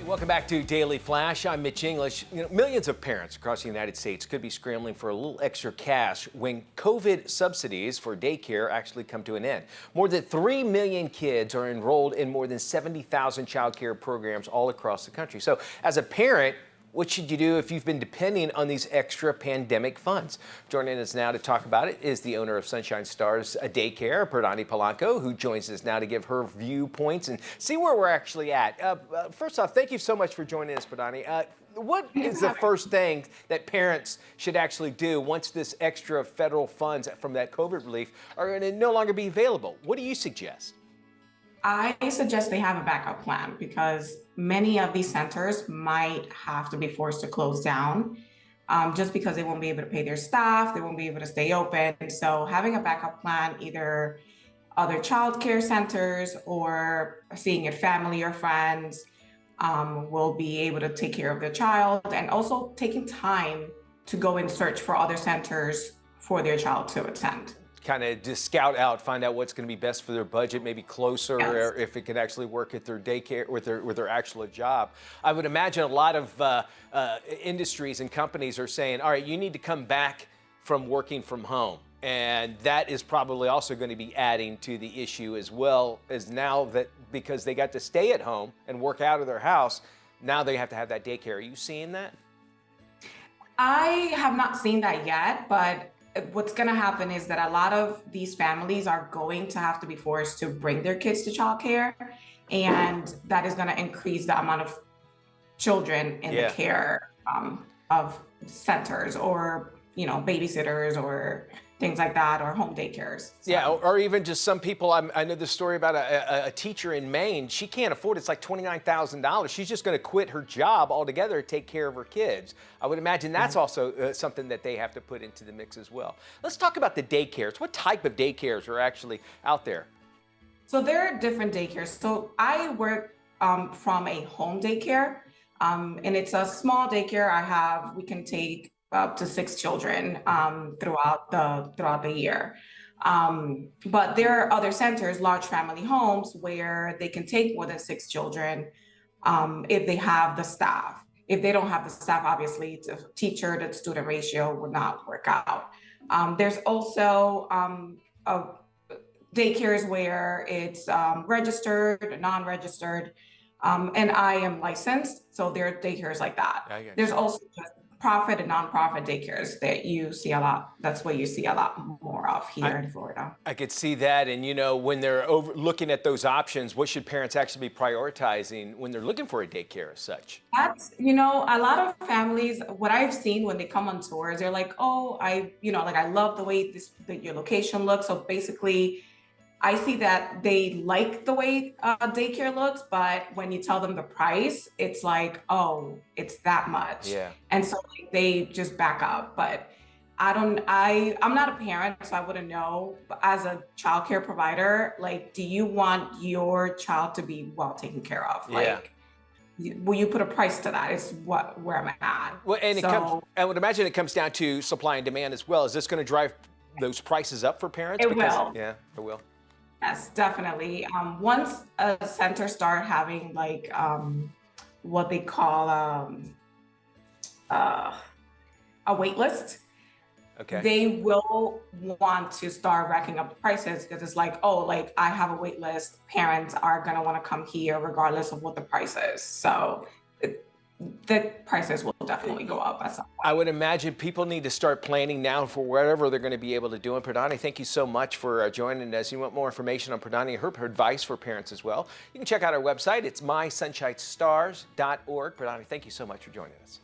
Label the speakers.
Speaker 1: Welcome back to Daily Flash. I'm Mitch English. Millions of parents across the United States could be scrambling for a little extra cash when COVID subsidies for daycare actually come to an end. More than 3 million kids are enrolled in more than 70,000 child care programs all across the country. So as a parent, what should you do if you've been depending on these extra pandemic funds? Joining us now to talk about it is the owner of Sunshine Stars Daycare, Perdany Polanco, who joins us now to give her viewpoints and see where we're actually at. First off, thank you so much for joining us, Perdany. What is the first thing that parents should actually do once this extra federal funds from that COVID relief are going to no longer be available? What do you suggest?
Speaker 2: I suggest they have a backup plan because many of these centers might have to be forced to close down just because they won't be able to pay their staff, they won't be able to stay open. So having a backup plan, either other child care centers or seeing a family or friends will be able to take care of their child, and also taking time to go and search for other centers for their child to attend.
Speaker 1: Kind of just scout out, find out what's going to be best for their budget, maybe closer,
Speaker 2: Yes.
Speaker 1: or if it can actually work at their daycare with their actual job. I would imagine a lot of industries and companies are saying, all right, you need to come back from working from home. And that is probably also going to be adding to the issue, as well as now that because they got to stay at home and work out of their house, now they have to have that daycare. Are you seeing that?
Speaker 2: I have not seen that yet, but what's going to happen is that a lot of these families are going to have to be forced to bring their kids to childcare, and that is going to increase the amount of children in the care of centers, or babysitters or things like that, or home daycares. So.
Speaker 1: Yeah, or even just some people. I know the story about a teacher in Maine. She can't afford it. It's like $29,000. She's just going to quit her job altogether to take care of her kids. I would imagine that's also something that they have to put into the mix as well. Let's talk about the daycares. What type of daycares are actually out there?
Speaker 2: So there are different daycares. So I work from a home daycare, and it's a small daycare. We can take up to 6 children throughout the year. But there are other centers, large family homes, where they can take more than 6 children if they have the staff. If they don't have the staff, obviously, the teacher to student ratio would not work out. There's also daycares where it's registered, non-registered, and I am licensed, so there are daycares like that. There's also just profit and nonprofit daycares that you see a lot. That's what you see a lot more of here in Florida.
Speaker 1: I could see that. And, when they're looking at those options, what should parents actually be prioritizing when they're looking for a daycare as such?
Speaker 2: That's, a lot of families, what I've seen when they come on tours, they're like, oh, I love the way your location looks. So basically, I see that they like the way daycare looks, but when you tell them the price, it's like, oh, it's that much.
Speaker 1: Yeah.
Speaker 2: And so they just back up. But I'm not a parent, so I wouldn't know. But as a childcare provider, do you want your child to be well taken care of? Will you put a price to that? It's where I'm at.
Speaker 1: Well, and I would imagine it comes down to supply and demand as well. Is this going to drive those prices up for parents?
Speaker 2: It will.
Speaker 1: Yeah, it will.
Speaker 2: Yes, definitely. Once a center start having what they call a wait list,
Speaker 1: okay,
Speaker 2: they will want to start racking up the prices, because it's like, oh, I have a wait list. Parents are gonna want to come here regardless of what the price is. So the prices will definitely go up at some point.
Speaker 1: I would imagine people need to start planning now for whatever they're going to be able to do. And Perdany, thank you so much for joining us. You want more information on Perdany, her advice for parents as well, you can check out our website. It's mysunshinestars.org. Perdany, thank you so much for joining us.